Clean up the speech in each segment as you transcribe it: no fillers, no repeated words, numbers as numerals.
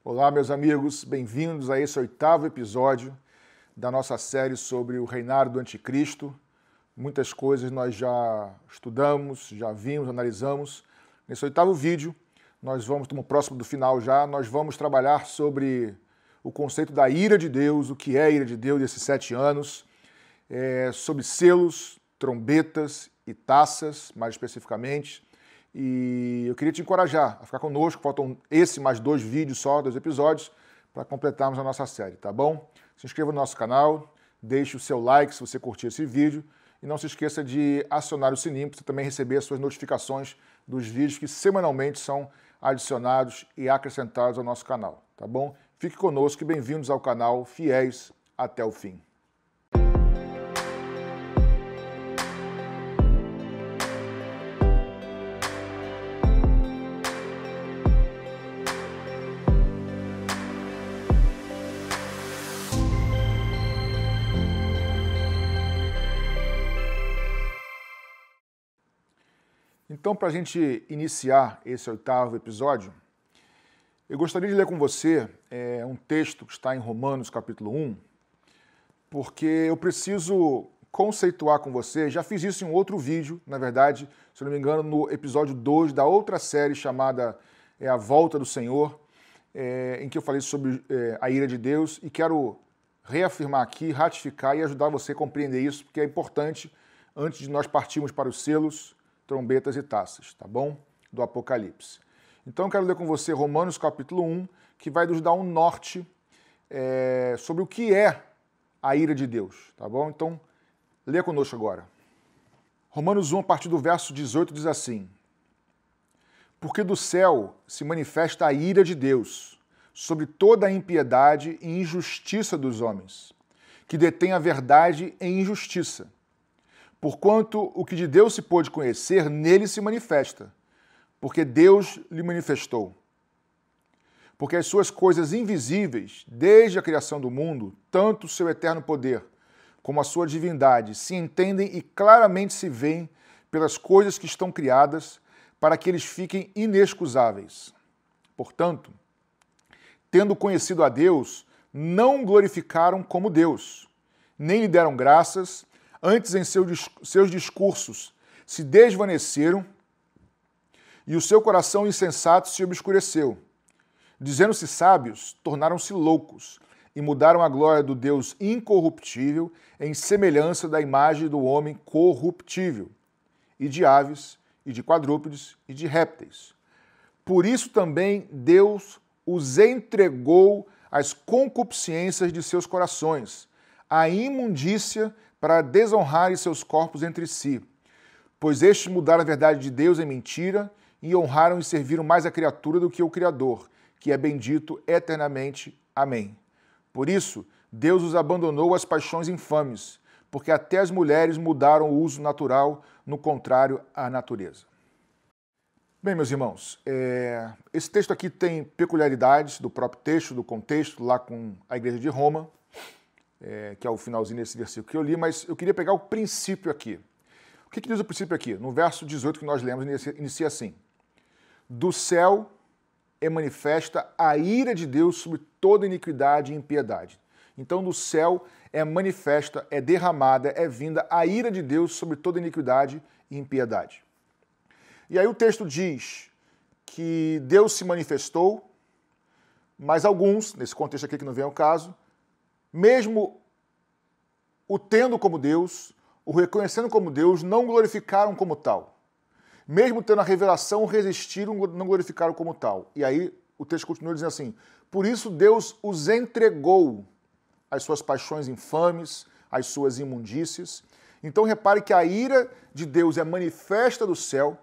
Olá, meus amigos, bem-vindos a esse 8º episódio da nossa série sobre o reinado do Anticristo. Muitas coisas nós já estudamos, já vimos, analisamos. Nesse 8º vídeo, nós vamos, estamos próximo do final já, nós vamos trabalhar sobre o conceito da ira de Deus, o que é a ira de Deus desses 7 anos, sobre selos, trombetas e taças, mais especificamente. E eu queria te encorajar a ficar conosco, faltam esse mais 2 vídeos só, 2 episódios, para completarmos a nossa série, tá bom? Se inscreva no nosso canal, deixe o seu like se você curtir esse vídeo e não se esqueça de acionar o sininho para você também receber as suas notificações dos vídeos que semanalmente são adicionados e acrescentados ao nosso canal, tá bom? Fique conosco e bem-vindos ao canal Fiéis até o Fim. Então, para a gente iniciar esse 8º episódio, eu gostaria de ler com você um texto que está em Romanos, capítulo 1, porque eu preciso conceituar com você, já fiz isso em um outro vídeo, na verdade, se não me engano, no episódio 2 da outra série chamada A Volta do Senhor, em que eu falei sobre a ira de Deus, e quero reafirmar aqui, ratificar e ajudar você a compreender isso, porque é importante, antes de nós partirmos para os selos, trombetas e taças, tá bom? Do Apocalipse. Então eu quero ler com você Romanos capítulo 1, que vai nos dar um norte sobre o que é a ira de Deus, tá bom? Então, lê conosco agora. Romanos 1, a partir do verso 18, diz assim: Porque do céu se manifesta a ira de Deus sobre toda a impiedade e injustiça dos homens, que detêm a verdade em injustiça. Porquanto o que de Deus se pôde conhecer, nele se manifesta, porque Deus lhe manifestou. Porque as suas coisas invisíveis, desde a criação do mundo, tanto o seu eterno poder como a sua divindade, se entendem e claramente se veem pelas coisas que estão criadas, para que eles fiquem inexcusáveis. Portanto, tendo conhecido a Deus, não o glorificaram como Deus, nem lhe deram graças. Antes, em seus discursos, se desvaneceram e o seu coração insensato se obscureceu. Dizendo-se sábios, tornaram-se loucos e mudaram a glória do Deus incorruptível em semelhança da imagem do homem corruptível, e de aves, e de quadrúpedes, e de répteis. Por isso também Deus os entregou às concupiscências de seus corações, à imundícia, para desonrarem seus corpos entre si, pois estes mudaram a verdade de Deus em mentira e honraram e serviram mais a criatura do que o Criador, que é bendito eternamente. Amém. Por isso, Deus os abandonou às paixões infames, porque até as mulheres mudaram o uso natural, no contrário à natureza. Bem, meus irmãos, esse texto aqui tem peculiaridades do próprio texto, do contexto, lá com a igreja de Roma, que é o finalzinho desse versículo que eu li, mas eu queria pegar o princípio aqui. O que diz o princípio aqui? No verso 18 que nós lemos, inicia assim: Do céu é manifesta a ira de Deus sobre toda iniquidade e impiedade. Então, do céu é manifesta, é derramada, é vinda a ira de Deus sobre toda iniquidade e impiedade. E aí o texto diz que Deus se manifestou, mas alguns, nesse contexto aqui que não vem ao caso, mesmo o tendo como Deus, o reconhecendo como Deus, não glorificaram como tal. Mesmo tendo a revelação, resistiram, não glorificaram como tal. E aí o texto continua dizendo assim: por isso Deus os entregou às suas paixões infames, às suas imundícias. Então repare que a ira de Deus é manifesta do céu,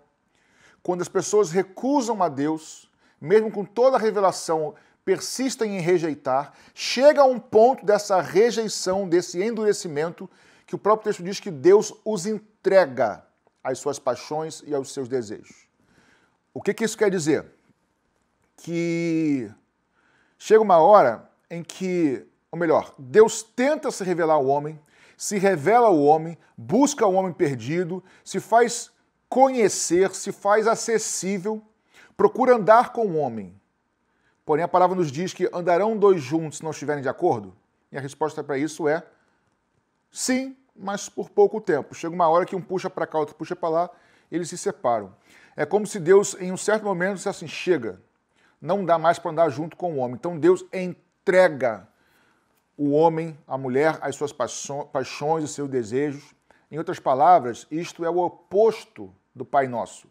quando as pessoas recusam a Deus, mesmo com toda a revelação, persistem em rejeitar, chega a um ponto dessa rejeição, desse endurecimento, que o próprio texto diz que Deus os entrega às suas paixões e aos seus desejos. O que isso quer dizer? Que chega uma hora em que, ou melhor, Deus tenta se revelar ao homem, se revela ao homem, busca o homem perdido, se faz conhecer, se faz acessível, procura andar com o homem. Porém, a palavra nos diz que andarão dois juntos se não estiverem de acordo? E a resposta para isso é sim, mas por pouco tempo. Chega uma hora que um puxa para cá, outro puxa para lá, eles se separam. É como se Deus, em um certo momento, disse assim, chega, não dá mais para andar junto com o homem. Então Deus entrega o homem, a mulher, as suas paixões e seus desejos. Em outras palavras, isto é o oposto do Pai Nosso.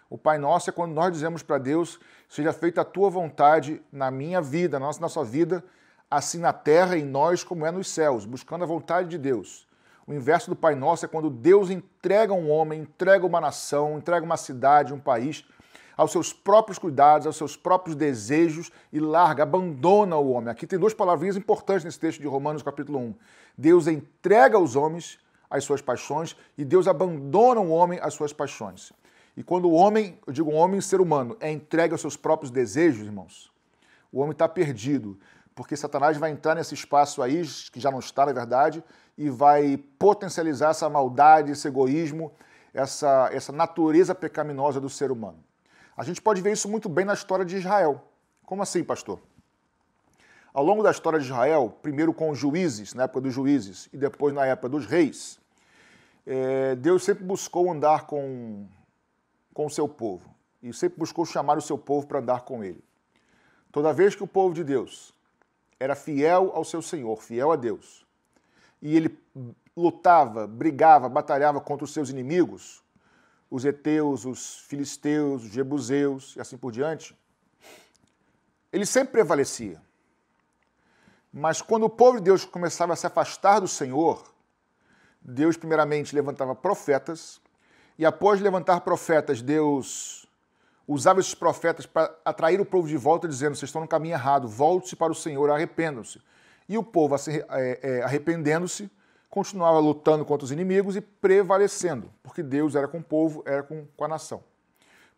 O Pai Nosso é quando nós dizemos para Deus, seja feita a tua vontade na minha vida, na nossa vida, assim na terra e em nós como é nos céus, buscando a vontade de Deus. O inverso do Pai Nosso é quando Deus entrega um homem, entrega uma nação, entrega uma cidade, um país, aos seus próprios cuidados, aos seus próprios desejos e larga, abandona o homem. Aqui tem duas palavrinhas importantes nesse texto de Romanos capítulo 1. Deus entrega aos homens as suas paixões e Deus abandona o homem às suas paixões. E quando o homem, eu digo um homem, ser humano, é entregue aos seus próprios desejos, irmãos, o homem está perdido, porque Satanás vai entrar nesse espaço aí, que já não está, na verdade, e vai potencializar essa maldade, esse egoísmo, essa natureza pecaminosa do ser humano. A gente pode ver isso muito bem na história de Israel. Como assim, pastor? Ao longo da história de Israel, primeiro com os juízes, na época dos juízes, e depois na época dos reis, Deus sempre buscou andar com o seu povo. E sempre buscou chamar o seu povo para andar com ele. Toda vez que o povo de Deus era fiel ao seu Senhor, fiel a Deus, e ele lutava, brigava, batalhava contra os seus inimigos, os heteus, os filisteus, os jebuseus e assim por diante, ele sempre prevalecia. Mas quando o povo de Deus começava a se afastar do Senhor, Deus primeiramente levantava profetas, e após levantar profetas, Deus usava esses profetas para atrair o povo de volta, dizendo, vocês estão no caminho errado, volte-se para o Senhor, arrependam-se. E o povo, arrependendo-se, continuava lutando contra os inimigos e prevalecendo, porque Deus era com o povo, era com a nação.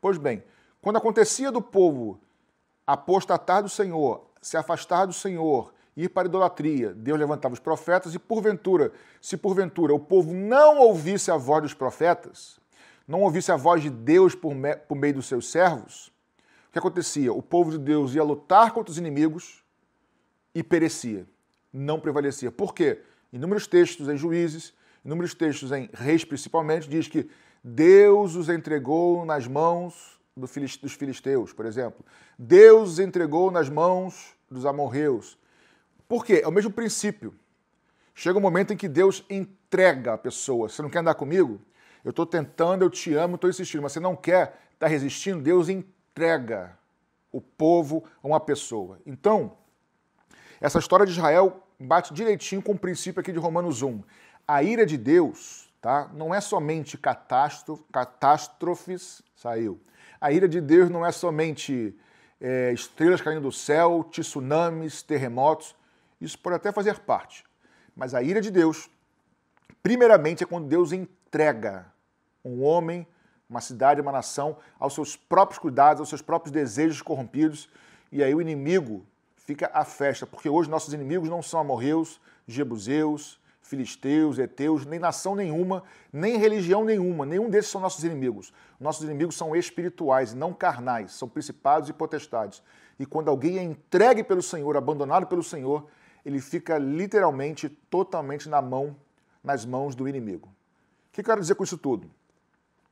Pois bem, quando acontecia do povo apostatar do Senhor, se afastar do Senhor, ir para a idolatria, Deus levantava os profetas e, porventura, se porventura o povo não ouvisse a voz dos profetas, não ouvisse a voz de Deus por meio dos seus servos, o que acontecia? O povo de Deus ia lutar contra os inimigos e perecia, não prevalecia. Por quê? Inúmeros textos em Juízes, inúmeros textos em Reis principalmente, diz que Deus os entregou nas mãos dos filisteus, por exemplo. Deus os entregou nas mãos dos amorreus. Por quê? É o mesmo princípio. Chega um momento em que Deus entrega a pessoa. Você não quer andar comigo? Eu estou tentando, eu te amo, estou insistindo, mas você não quer, está resistindo? Deus entrega o povo a uma pessoa. Então, essa história de Israel bate direitinho com o princípio aqui de Romanos 1. A ira de Deus, tá, não é somente catástrofes, saiu. A ira de Deus não é somente estrelas caindo do céu, tsunamis, terremotos. Isso pode até fazer parte. Mas a ira de Deus, primeiramente, é quando Deus entrega um homem, uma cidade, uma nação, aos seus próprios cuidados, aos seus próprios desejos corrompidos, e aí o inimigo fica à festa, porque hoje nossos inimigos não são amorreus, jebuseus, filisteus, heteus, nem nação nenhuma, nem religião nenhuma, nenhum desses são nossos inimigos. Nossos inimigos são espirituais, não carnais, são principados e potestades. E quando alguém é entregue pelo Senhor, abandonado pelo Senhor, ele fica literalmente, totalmente nas mãos do inimigo. O que eu quero dizer com isso tudo?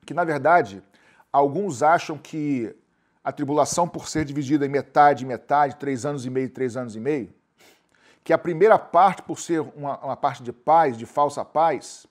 Que, na verdade, alguns acham que a tribulação, por ser dividida em metade, 3 anos e meio, 3 anos e meio, que a primeira parte, por ser uma parte de paz, de falsa paz,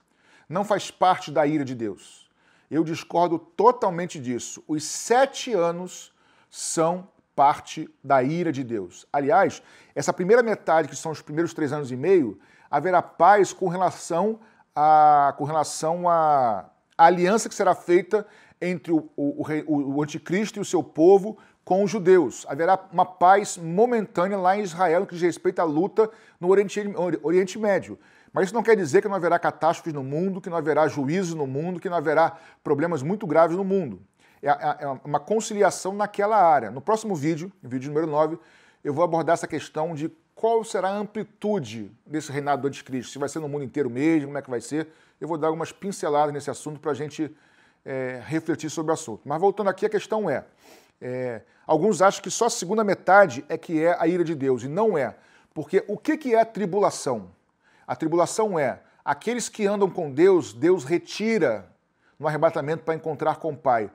não faz parte da ira de Deus. Eu discordo totalmente disso. Os 7 anos são parte da ira de Deus. Aliás, essa primeira metade, que são os primeiros 3 anos e meio, haverá paz com relação à aliança que será feita entre o anticristo e o seu povo com os judeus. Haverá uma paz momentânea lá em Israel, que diz respeito à luta no Oriente Médio. Mas isso não quer dizer que não haverá catástrofes no mundo, que não haverá juízo no mundo, que não haverá problemas muito graves no mundo. É uma conciliação naquela área. No próximo vídeo, vídeo número 9, eu vou abordar essa questão de qual será a amplitude desse reinado do anticristo. Se vai ser no mundo inteiro mesmo, como é que vai ser. Eu vou dar algumas pinceladas nesse assunto para a gente refletir sobre o assunto. Mas voltando aqui, a questão é, Alguns acham que só a segunda metade é que é a ira de Deus, e não é. Porque o que é a tribulação? A tribulação é aqueles que andam com Deus, Deus retira no arrebatamento para encontrar com o Pai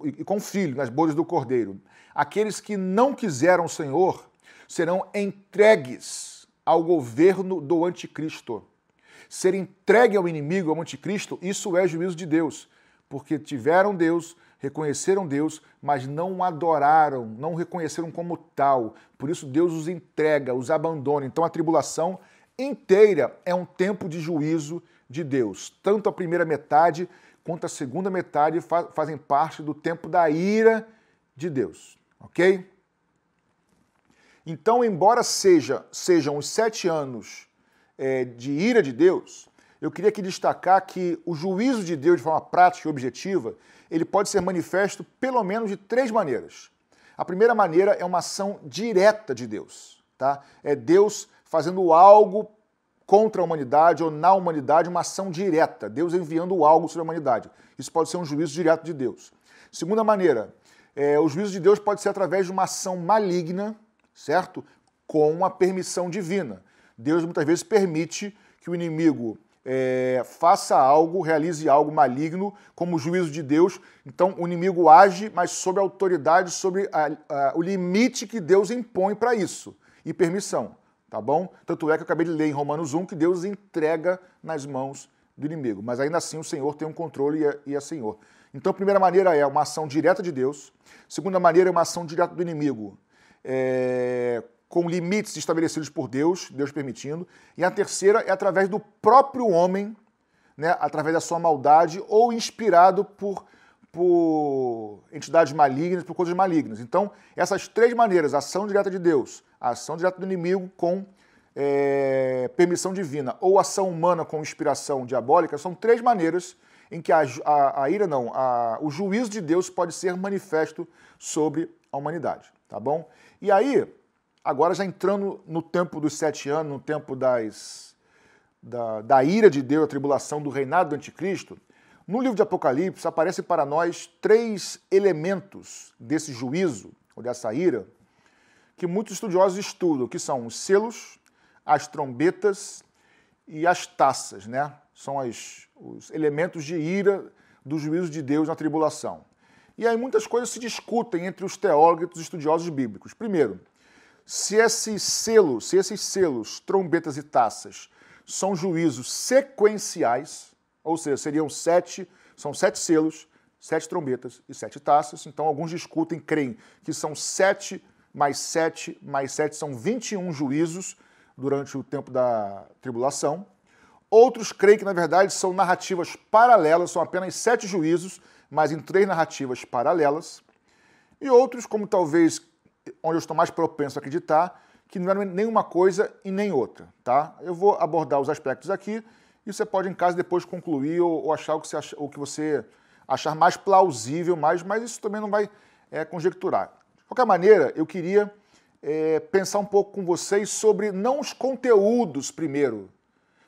e com o Filho, nas bodas do Cordeiro. Aqueles que não quiseram o Senhor serão entregues ao governo do anticristo. Ser entregue ao inimigo, ao anticristo, isso é juízo de Deus, porque tiveram Deus, reconheceram Deus, mas não adoraram, não reconheceram como tal. Por isso Deus os entrega, os abandona. Então a tribulação inteira é um tempo de juízo de Deus. Tanto a primeira metade quanto a segunda metade fazem parte do tempo da ira de Deus. Ok? Então, embora sejam os 7 anos de ira de Deus, eu queria aqui destacar que o juízo de Deus de forma prática e objetiva, ele pode ser manifesto pelo menos de 3 maneiras. A primeira maneira é uma ação direta de Deus. Tá? É Deus fazendo algo contra a humanidade ou na humanidade, uma ação direta. Deus enviando algo sobre a humanidade. Isso pode ser um juízo direto de Deus. Segunda maneira, o juízo de Deus pode ser através de uma ação maligna, certo? Com a permissão divina. Deus muitas vezes permite que o inimigo faça algo, realize algo maligno, como juízo de Deus. Então o inimigo age, mas sob a autoridade, sobre o limite que Deus impõe para isso, e permissão, tá bom? Tanto é que eu acabei de ler em Romanos 1 que Deus entrega nas mãos do inimigo, mas ainda assim o Senhor tem um controle e é Senhor. Então a primeira maneira é uma ação direta de Deus, segunda maneira é uma ação direta do inimigo, com limites estabelecidos por Deus, Deus permitindo, e a terceira é através do próprio homem, né, através da sua maldade, ou inspirado por entidades malignas, por coisas malignas. Então, essas 3 maneiras, a ação direta de Deus, a ação direta do inimigo com permissão divina, ou ação humana com inspiração diabólica, são 3 maneiras em que o juízo de Deus pode ser manifesto sobre a humanidade, tá bom? E aí, agora já entrando no tempo dos 7 anos, no tempo da ira de Deus, a tribulação do reinado do anticristo, no livro de Apocalipse aparecem para nós 3 elementos desse juízo, ou dessa ira, que muitos estudiosos estudam, que são os selos, as trombetas e as taças, né? São os elementos de ira do juízo de Deus na tribulação. E aí muitas coisas se discutem entre os teólogos e os estudiosos bíblicos. Primeiro, se esses selos, trombetas e taças, são juízos sequenciais, ou seja, são 7 selos, 7 trombetas e 7 taças. Então, alguns discutem, creem que são 7 mais 7 mais 7, são 21 juízos durante o tempo da tribulação. Outros creem que, na verdade, são narrativas paralelas, são apenas 7 juízos, mas em 3 narrativas paralelas. E outros, como talvez, onde eu estou mais propenso a acreditar, que não é nenhuma coisa e nem outra, tá? Eu vou abordar os aspectos aqui e você pode, em casa, depois concluir ou achar o que você achar mais plausível, mas isso também não vai conjecturar. De qualquer maneira, eu queria pensar um pouco com vocês sobre, não os conteúdos primeiro,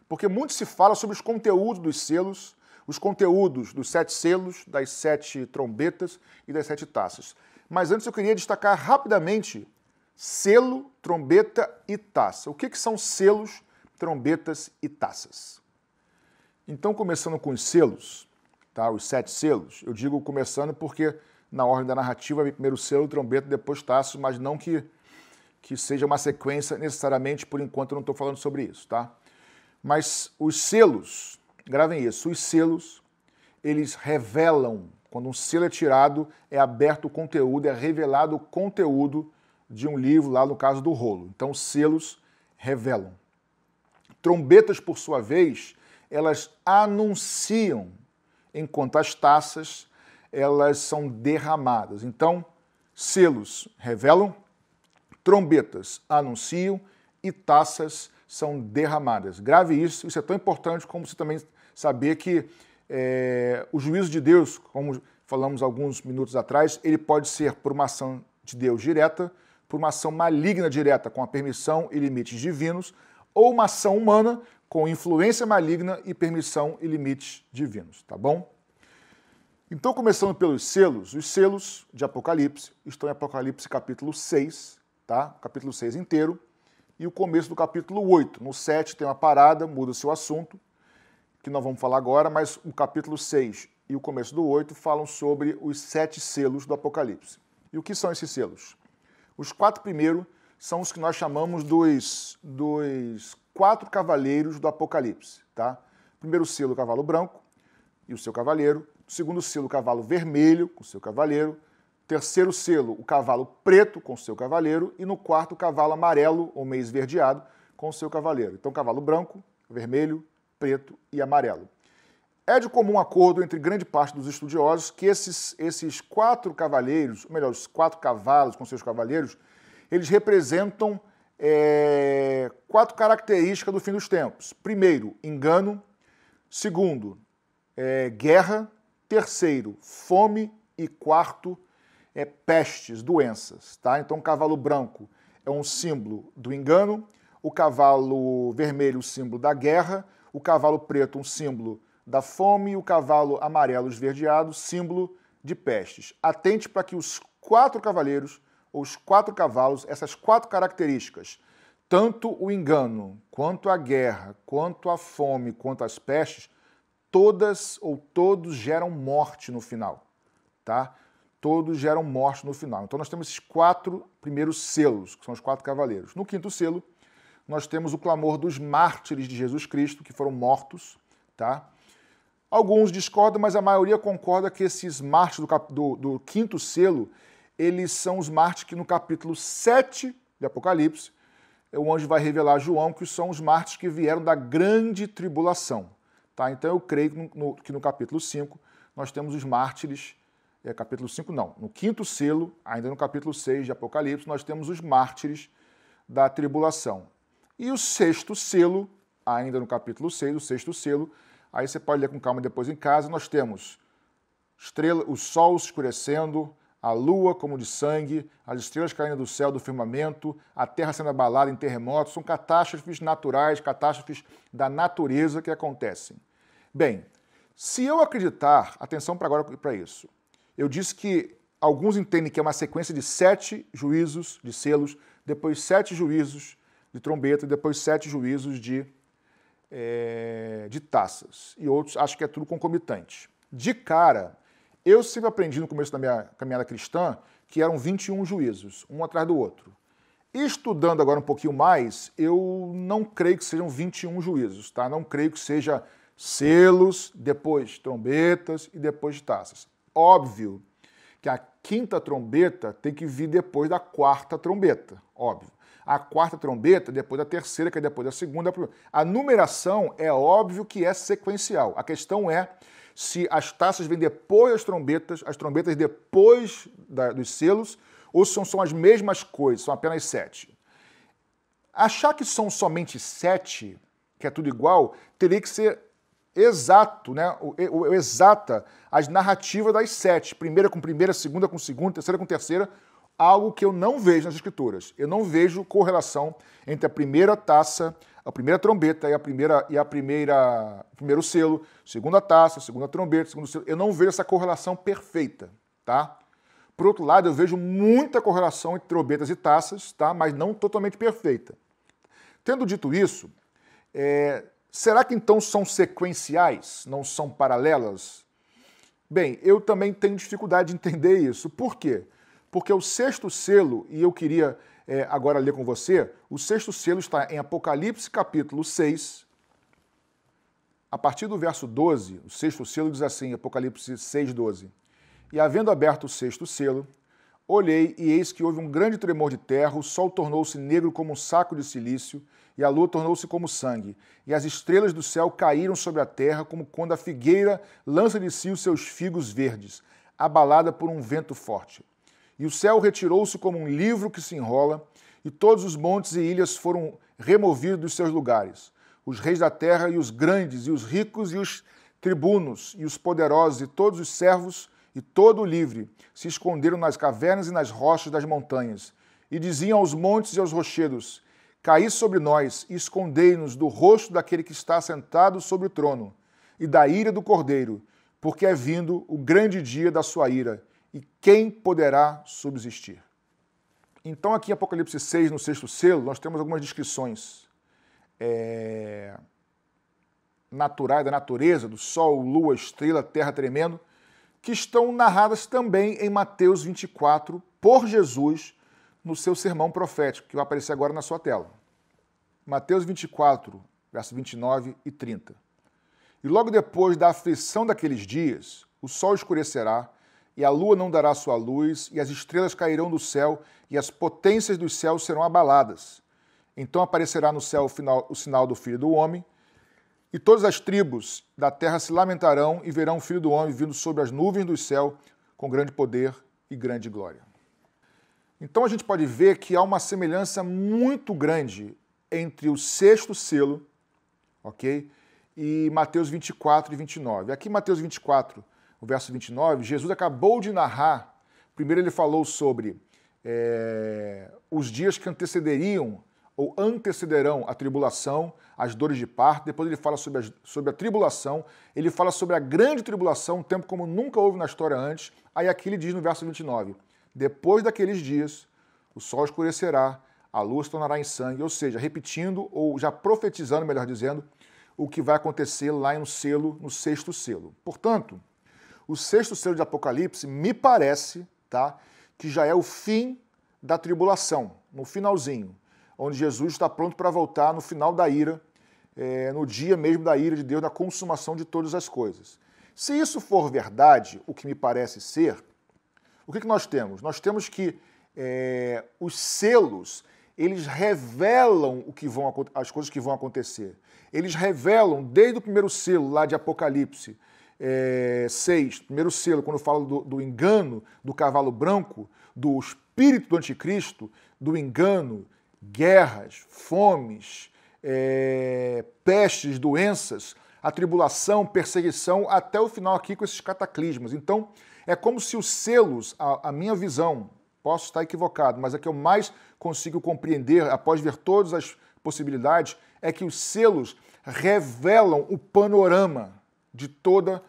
porque muito se fala sobre os conteúdos dos selos, os conteúdos dos 7 selos, das 7 trombetas e das 7 taças. Mas antes eu queria destacar rapidamente selo, trombeta e taça. O que são selos, trombetas e taças? Então, começando com os selos, tá? Os 7 selos, eu digo começando porque na ordem da narrativa vem primeiro selo, trombeta, depois taças, mas não que seja uma sequência necessariamente, por enquanto eu não estou falando sobre isso, tá? Mas os selos, gravem isso, os selos, eles revelam, quando um selo é tirado, é aberto o conteúdo, é revelado o conteúdo de um livro, lá no caso do rolo. Então, os selos revelam. Trombetas, por sua vez, elas anunciam, enquanto as taças, elas são derramadas. Então, selos revelam, trombetas anunciam e taças são derramadas. Grave isso, isso é tão importante como você também saber que o juízo de Deus, como falamos alguns minutos atrás, ele pode ser por uma ação de Deus direta, por uma ação maligna direta com a permissão e limites divinos, ou uma ação humana com influência maligna e permissão e limites divinos, tá bom? Então, começando pelos selos, os selos de Apocalipse estão em Apocalipse capítulo 6, tá? Capítulo 6 inteiro, e o começo do capítulo 8. No 7 tem uma parada, muda o seu assunto, que nós vamos falar agora, mas o capítulo 6 e o começo do 8 falam sobre os 7 selos do Apocalipse. E o que são esses selos? Os 4 primeiros são os que nós chamamos dos 4 cavaleiros do Apocalipse, tá? Primeiro selo, o cavalo branco e o seu cavaleiro. Segundo selo, o cavalo vermelho com o seu cavaleiro. Terceiro selo, o cavalo preto com o seu cavaleiro. E no quarto, o cavalo amarelo ou meio esverdeado com o seu cavaleiro. Então, cavalo branco, vermelho, preto e amarelo. É de comum acordo entre grande parte dos estudiosos que esses 4 cavaleiros, ou melhor, os 4 cavalos com seus cavaleiros, eles representam 4 características do fim dos tempos. Primeiro, engano. Segundo, guerra. Terceiro, fome. E quarto, pestes, doenças. Tá? Então, o cavalo branco é um símbolo do engano, o cavalo vermelho, o símbolo da guerra, o cavalo preto, um símbolo da fome, e o cavalo amarelo esverdeado, símbolo de pestes. Atente para que os 4 cavaleiros, ou os 4 cavalos, essas 4 características, tanto o engano, quanto a guerra, quanto a fome, quanto as pestes, todas ou todos geram morte no final, tá? Todos geram morte no final. Então nós temos esses 4 primeiros selos, que são os 4 cavaleiros. No quinto selo, nós temos o clamor dos mártires de Jesus Cristo, que foram mortos, tá? Alguns discordam, mas a maioria concorda que esses mártires do quinto selo, eles são os mártires que no capítulo 7 de Apocalipse, o anjo vai revelar a João que são os mártires que vieram da grande tribulação. Tá? Então eu creio que no capítulo 5 nós temos os mártires, capítulo 5 não, no quinto selo, ainda no capítulo 6 de Apocalipse, nós temos os mártires da tribulação. E o sexto selo, ainda no capítulo 6, o sexto selo, aí você pode ler com calma depois em casa, nós temos o sol escurecendo, a lua como de sangue, as estrelas caindo do céu, do firmamento, a terra sendo abalada em terremotos, são catástrofes naturais, catástrofes da natureza que acontecem. Bem, se eu acreditar, atenção para agora para isso, eu disse que alguns entendem que é uma sequência de 7 juízos de selos, depois 7 juízos de trombeta e depois 7 juízos de taças. E outros acham que é tudo concomitante. De cara, eu sempre aprendi no começo da minha caminhada cristã que eram 21 juízos, um atrás do outro. Estudando agora um pouquinho mais, eu não creio que sejam 21 juízos, tá? Não creio que seja selos, depois trombetas e depois taças. Óbvio que a quinta trombeta tem que vir depois da quarta trombeta, óbvio. A quarta trombeta depois da terceira, que é depois da segunda. A numeração é óbvio que é sequencial. A questão é se as taças vêm depois das trombetas, as trombetas depois dos selos, ou se são as mesmas coisas, são apenas 7. Achar que são somente 7, que é tudo igual, teria que ser exato, né? Exata as narrativas das 7. Primeira com primeira, segunda com segunda, terceira com terceira, algo que eu não vejo nas escrituras. Eu não vejo correlação entre a primeira taça, a primeira trombeta e o primeiro selo, segunda taça, segunda trombeta, segundo selo. Eu não vejo essa correlação perfeita, tá? Por outro lado, eu vejo muita correlação entre trombetas e taças, tá? Mas não totalmente perfeita. Tendo dito isso, será que então são sequenciais, não são paralelas? Bem, eu também tenho dificuldade de entender isso. Por quê? Porque o sexto selo, e eu queria agora ler com você, o sexto selo está em Apocalipse capítulo 6, a partir do verso 12, o sexto selo diz assim, Apocalipse 6, 12. E havendo aberto o sexto selo, olhei e eis que houve um grande tremor de terra, o sol tornou-se negro como um saco de cilício, e a lua tornou-se como sangue, e as estrelas do céu caíram sobre a terra, como quando a figueira lança de si os seus figos verdes, abalada por um vento forte. E o céu retirou-se como um livro que se enrola, e todos os montes e ilhas foram removidos dos seus lugares. Os reis da terra e os grandes, e os ricos e os tribunos, e os poderosos, e todos os servos, e todo o livre, se esconderam nas cavernas e nas rochas das montanhas, e diziam aos montes e aos rochedos, caí sobre nós, e escondei-nos do rosto daquele que está sentado sobre o trono, e da ira do Cordeiro, porque é vindo o grande dia da sua ira, e quem poderá subsistir? Então aqui em Apocalipse 6, no sexto selo, nós temos algumas descrições naturais da natureza, do sol, lua, estrela, terra tremendo, que estão narradas também em Mateus 24, por Jesus, no seu sermão profético, que vai aparecer agora na sua tela. Mateus 24, verso 29 e 30. E logo depois da aflição daqueles dias, o sol escurecerá, e a lua não dará sua luz, e as estrelas cairão do céu, e as potências dos céus serão abaladas. Então aparecerá no céu o sinal do Filho do Homem, e todas as tribos da terra se lamentarão e verão o Filho do Homem vindo sobre as nuvens do céu com grande poder e grande glória. Então a gente pode ver que há uma semelhança muito grande entre o sexto selo, ok? E Mateus 24 e 29. Aqui em Mateus 24, o verso 29, Jesus acabou de narrar, primeiro ele falou sobre os dias que antecederiam ou antecederão a tribulação, as dores de parto, depois ele fala sobre a tribulação, ele fala sobre a grande tribulação, um tempo como nunca houve na história antes, aí aqui ele diz no verso 29, depois daqueles dias, o sol escurecerá, a lua se tornará em sangue, ou seja, repetindo, ou já profetizando, melhor dizendo, o que vai acontecer lá no sexto selo. Portanto, o sexto selo de Apocalipse me parece, tá, que já é o fim da tribulação, no finalzinho, onde Jesus está pronto para voltar no final da ira, no dia mesmo da ira de Deus, da consumação de todas as coisas. Se isso for verdade, o que me parece ser, o que nós temos? Nós temos que os selos, eles revelam as coisas que vão acontecer. Eles revelam, desde o primeiro selo lá de Apocalipse 6, primeiro selo, quando fala do engano do cavalo branco, do espírito do anticristo, do engano, guerras, fomes, pestes, doenças, a tribulação, perseguição, até o final aqui com esses cataclismas. Então, é como se os selos, a minha visão, posso estar equivocado, mas a que eu mais consigo compreender, após ver todas as possibilidades, é que os selos revelam o panorama de toda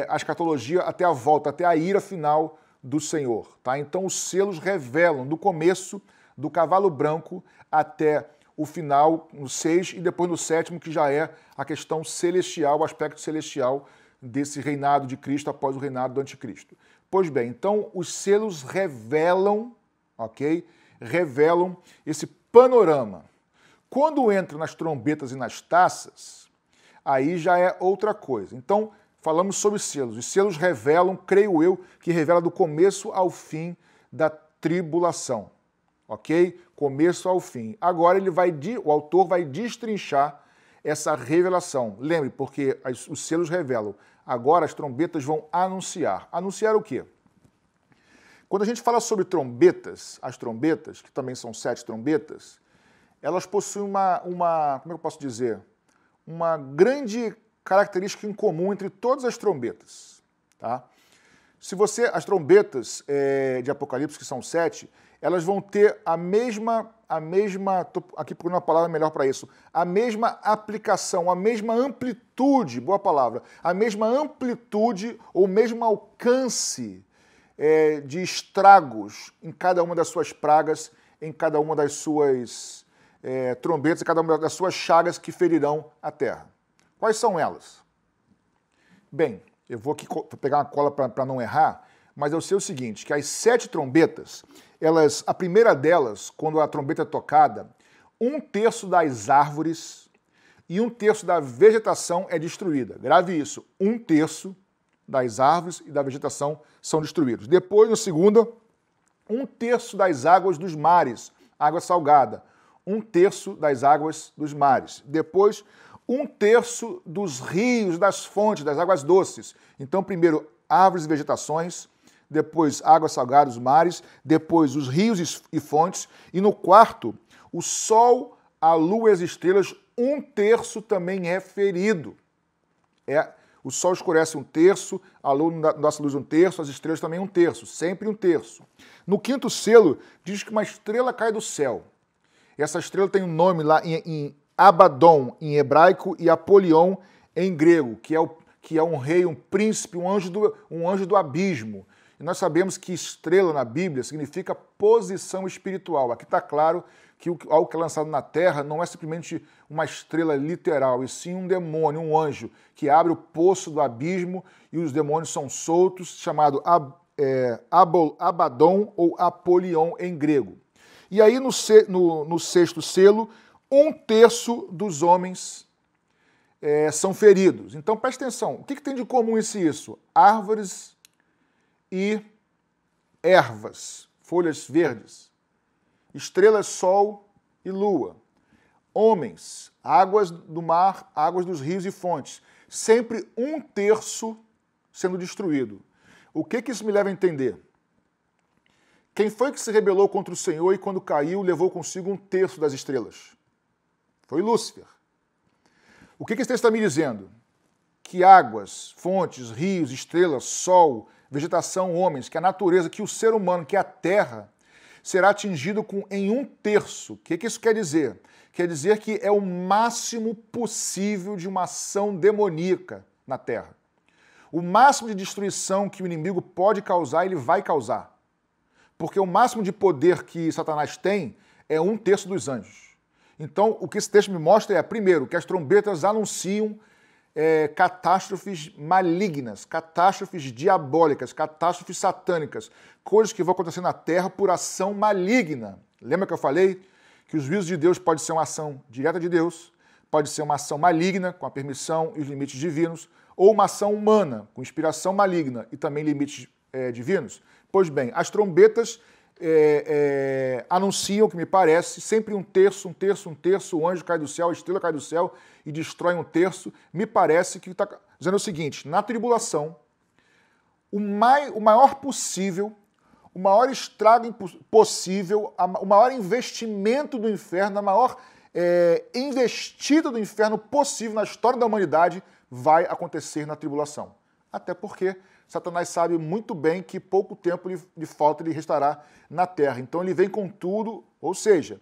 a escatologia até a volta, até a ira final do Senhor. Tá? Então, os selos revelam do começo do cavalo branco até o final, no 6, e depois no 7º, que já é a questão celestial, o aspecto celestial desse reinado de Cristo após o reinado do anticristo. Pois bem, então os selos revelam, ok? Revelam esse panorama. Quando entra nas trombetas e nas taças, aí já é outra coisa. Então, falamos sobre selos. Os selos revelam, creio eu, que revela do começo ao fim da tribulação. Ok? Começo ao fim. Agora o autor vai destrinchar essa revelação. Lembre, porque os selos revelam. Agora as trombetas vão anunciar. Anunciar o quê? Quando a gente fala sobre trombetas, as trombetas, que também são 7 trombetas, elas possuem como é que eu posso dizer? Uma grande característica em comum entre todas as trombetas. Tá? As trombetas de Apocalipse, que são 7, elas vão ter a mesma, aqui procurando uma palavra melhor para isso, a mesma aplicação, a mesma amplitude, boa palavra, a mesma amplitude ou mesmo alcance de estragos em cada uma das suas pragas, em cada uma das suas trombetas, em cada uma das suas chagas que ferirão a terra. Quais são elas? Bem, eu vou aqui pegar uma cola para não errar, mas eu sei o seguinte, que as 7 trombetas, a primeira delas, quando a trombeta é tocada, 1/3 das árvores e 1/3 da vegetação é destruída. Grave isso, 1/3 das árvores e da vegetação são destruídos. Depois, no segundo, 1/3 das águas dos mares, água salgada, 1/3 das águas dos mares. Depois, 1/3 dos rios, das fontes, das águas doces. Então, primeiro, árvores e vegetações, depois águas salgadas, os mares, depois os rios e fontes, e no quarto, o sol, a lua e as estrelas, 1/3 também é ferido. O sol escurece 1/3, a lua não dá luz 1/3, as estrelas também 1/3, sempre 1/3. No quinto selo, diz que uma estrela cai do céu. Essa estrela tem um nome lá em Abaddon, em hebraico, e Apolion, em grego, que que é um rei, um príncipe, um anjo do abismo. E nós sabemos que estrela na Bíblia significa posição espiritual. Aqui está claro que algo que é lançado na terra não é simplesmente uma estrela literal, e sim um demônio, um anjo, que abre o poço do abismo e os demônios são soltos, chamado Abaddon ou Apolion em grego. E aí no sexto selo, 1/3 dos homens são feridos. Então preste atenção, o que tem de comum isso? Árvores e ervas, folhas verdes, estrelas, sol e lua, homens, águas do mar, águas dos rios e fontes, sempre 1/3 sendo destruído. O que isso me leva a entender? Quem foi que se rebelou contra o Senhor e quando caiu levou consigo 1/3 das estrelas? Foi Lúcifer. O que esse texto está me dizendo? Que águas, fontes, rios, estrelas, sol, vegetação, homens, que a natureza, que o ser humano, que a terra, será atingido em 1/3. O que isso quer dizer? Quer dizer que é o máximo possível de uma ação demoníaca na terra. O máximo de destruição que o inimigo pode causar, ele vai causar. Porque o máximo de poder que Satanás tem é 1/3 dos anjos. Então, o que esse texto me mostra é, primeiro, que as trombetas anunciam catástrofes malignas, catástrofes diabólicas, catástrofes satânicas, coisas que vão acontecer na terra por ação maligna. Lembra que eu falei que os juízos de Deus pode ser uma ação direta de Deus, pode ser uma ação maligna, com a permissão e os limites divinos, ou uma ação humana, com inspiração maligna e também limites divinos? Pois bem, as trombetas anunciam, que me parece, sempre 1/3, o anjo cai do céu, a estrela cai do céu e destrói 1/3. Me parece que está dizendo o seguinte: na tribulação, o maior possível, o maior estrago possível, o maior investimento do inferno, a maior investida do inferno possível na história da humanidade vai acontecer na tribulação. Até porque Satanás sabe muito bem que pouco tempo de falta ele restará na terra. Então ele vem com tudo, ou seja,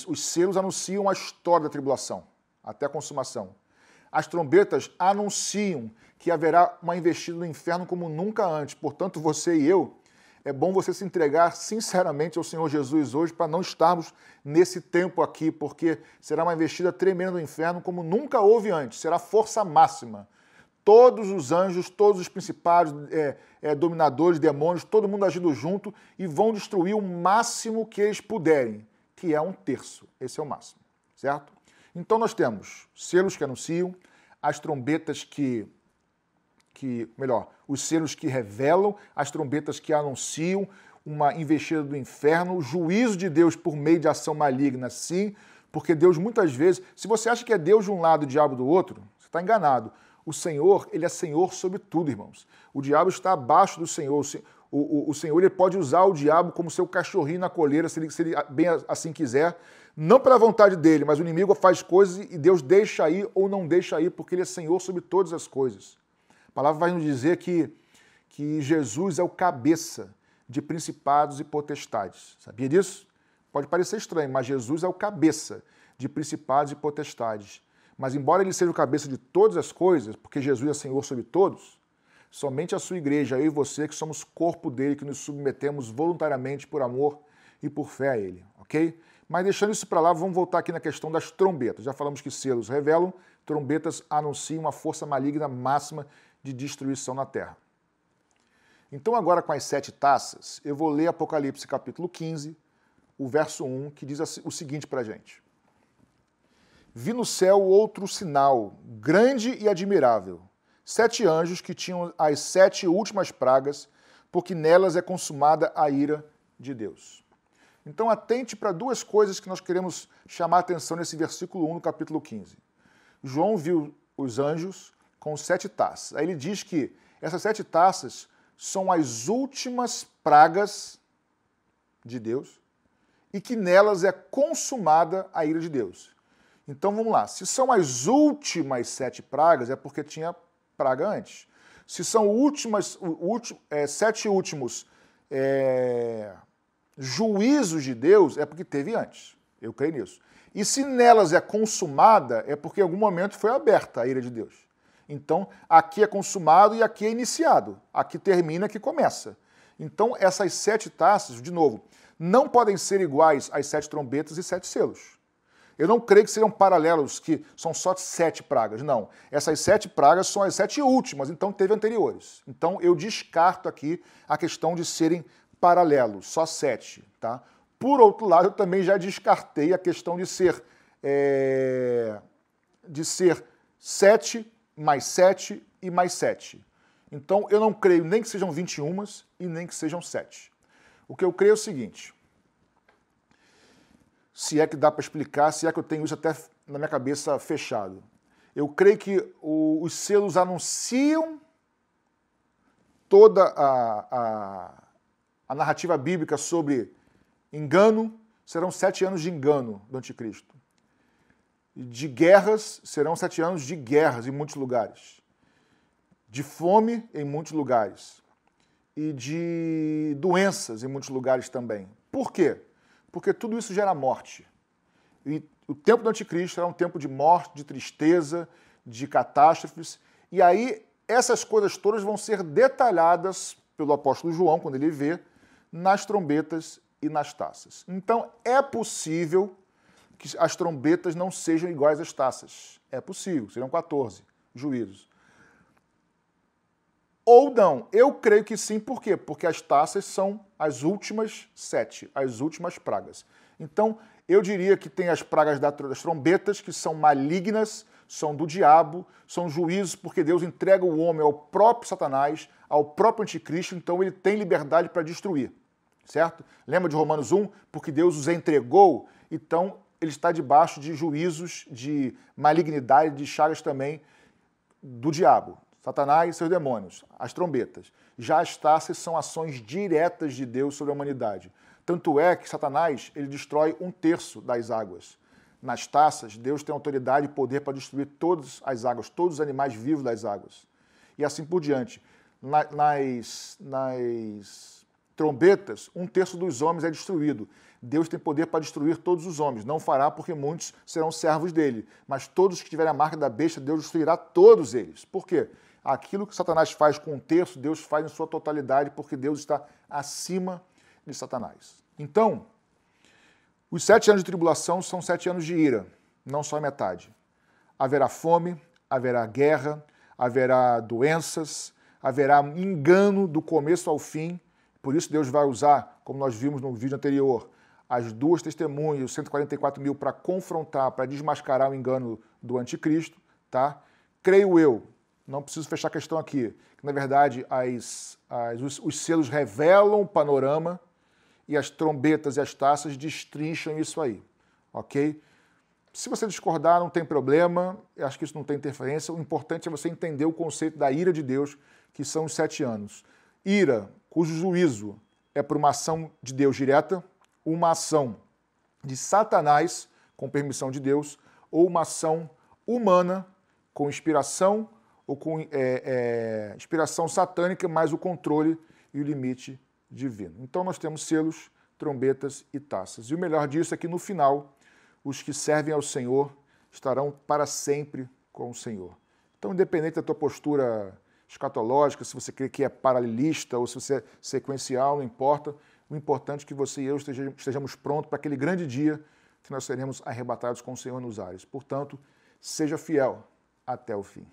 os selos anunciam a história da tribulação, até a consumação. As trombetas anunciam que haverá uma investida no inferno como nunca antes. Portanto, você e eu, é bom você se entregar sinceramente ao Senhor Jesus hoje para não estarmos nesse tempo aqui, porque será uma investida tremenda no inferno como nunca houve antes. Será força máxima. Todos os anjos, todos os principados, dominadores, demônios, todo mundo agindo junto e vão destruir o máximo que eles puderem, que é 1/3. Esse é o máximo, certo? Então nós temos selos que anunciam, as trombetas os selos que revelam, as trombetas que anunciam uma investida do inferno, o juízo de Deus por meio de ação maligna, sim, porque Deus muitas vezes, se você acha que é Deus de um lado e o diabo do outro, você está enganado. O Senhor, ele é Senhor sobre tudo, irmãos. O diabo está abaixo do Senhor. O Senhor ele pode usar o diabo como seu cachorrinho na coleira, se ele bem assim quiser, não pela vontade dele, mas o inimigo faz coisas e Deus deixa ir ou não deixa ir, porque ele é Senhor sobre todas as coisas. A palavra vai nos dizer que Jesus é o cabeça de principados e potestades. Sabia disso? Pode parecer estranho, mas Jesus é o cabeça de principados e potestades. Mas embora ele seja o cabeça de todas as coisas, porque Jesus é Senhor sobre todos, somente a sua igreja, eu e você, que somos corpo dele, que nos submetemos voluntariamente por amor e por fé a ele, ok? Mas deixando isso para lá, vamos voltar aqui na questão das trombetas. Já falamos que selos revelam, trombetas anunciam uma força maligna máxima de destruição na terra. Então agora com as 7 taças, eu vou ler Apocalipse capítulo 15, o verso 1, que diz o seguinte para a gente. Vi no céu outro sinal, grande e admirável, 7 anjos que tinham as 7 últimas pragas, porque nelas é consumada a ira de Deus. Então atente para 2 coisas que nós queremos chamar a atenção nesse versículo 1 do capítulo 15. João viu os anjos com 7 taças. Aí ele diz que essas 7 taças são as últimas pragas de Deus e que nelas é consumada a ira de Deus. Então vamos lá, se são as últimas 7 pragas, é porque tinha praga antes. Se são últimas, 7 últimos juízos de Deus, é porque teve antes. Eu creio nisso. E se nelas é consumada, é porque em algum momento foi aberta a ira de Deus. Então, aqui é consumado e aqui é iniciado. Aqui termina, aqui começa. Então, essas 7 taças, de novo, não podem ser iguais às 7 trombetas e 7 selos. Eu não creio que sejam paralelos, que são só 7 pragas. Não. Essas 7 pragas são as 7 últimas, então teve anteriores. Então, eu descarto aqui a questão de serem paralelos, só 7. Tá? Por outro lado, eu também já descartei a questão de ser 7 mais 7 e mais 7. Então, eu não creio nem que sejam 21 e nem que sejam 7. O que eu creio é o seguinte, se é que dá para explicar, se é que eu tenho isso até na minha cabeça fechado. Eu creio que os selos anunciam toda a narrativa bíblica sobre engano, serão 7 anos de engano do anticristo. De guerras, serão 7 anos de guerras em muitos lugares. De fome em muitos lugares. E de doenças em muitos lugares também. Por quê? Porque tudo isso gera morte. E o tempo do anticristo era um tempo de morte, de tristeza, de catástrofes. E aí essas coisas todas vão ser detalhadas pelo apóstolo João, quando ele vê, nas trombetas e nas taças. Então é possível que as trombetas não sejam iguais às taças. É possível, serão 14 juízos. Ou não, eu creio que sim, por quê? Porque as taças são as últimas 7, as últimas pragas. Então, eu diria que tem as pragas das trombetas, que são malignas, são do diabo, são juízos, porque Deus entrega o homem ao próprio Satanás, ao próprio anticristo, então ele tem liberdade para destruir, certo? Lembra de Romanos 1? Porque Deus os entregou, então ele está debaixo de juízos, de malignidade, de chagas também do diabo. Satanás e seus demônios, as trombetas. Já as taças são ações diretas de Deus sobre a humanidade. Tanto é que Satanás ele destrói 1/3 das águas. Nas taças, Deus tem autoridade e poder para destruir todas as águas, todos os animais vivos das águas. E assim por diante. Nas trombetas, 1/3 dos homens é destruído. Deus tem poder para destruir todos os homens. Não fará porque muitos serão servos dele. Mas todos que tiverem a marca da besta, Deus destruirá todos eles. Por quê? Aquilo que Satanás faz com 1/3, Deus faz em sua totalidade, porque Deus está acima de Satanás. Então, os 7 anos de tribulação são 7 anos de ira, não só a metade. Haverá fome, haverá guerra, haverá doenças, haverá engano do começo ao fim. Por isso Deus vai usar, como nós vimos no vídeo anterior, as 2 testemunhas, os 144 mil, para confrontar, para desmascarar o engano do anticristo. Tá? Creio eu, não preciso fechar a questão aqui, que na verdade os selos revelam o panorama e as trombetas e as taças destrincham isso aí, ok? Se você discordar, não tem problema, eu acho que isso não tem interferência, o importante é você entender o conceito da ira de Deus, que são os 7 anos. Ira, cujo juízo é por uma ação de Deus direta, uma ação de Satanás, com permissão de Deus, ou uma ação humana, com inspiração ou com inspiração satânica, mas o controle e o limite divino. Então nós temos selos, trombetas e taças. E o melhor disso é que no final, os que servem ao Senhor estarão para sempre com o Senhor. Então, independente da tua postura escatológica, se você crê que é paralelista ou se você é sequencial, não importa. O importante é que você e eu estejamos prontos para aquele grande dia que nós seremos arrebatados com o Senhor nos ares. Portanto, seja fiel até o fim.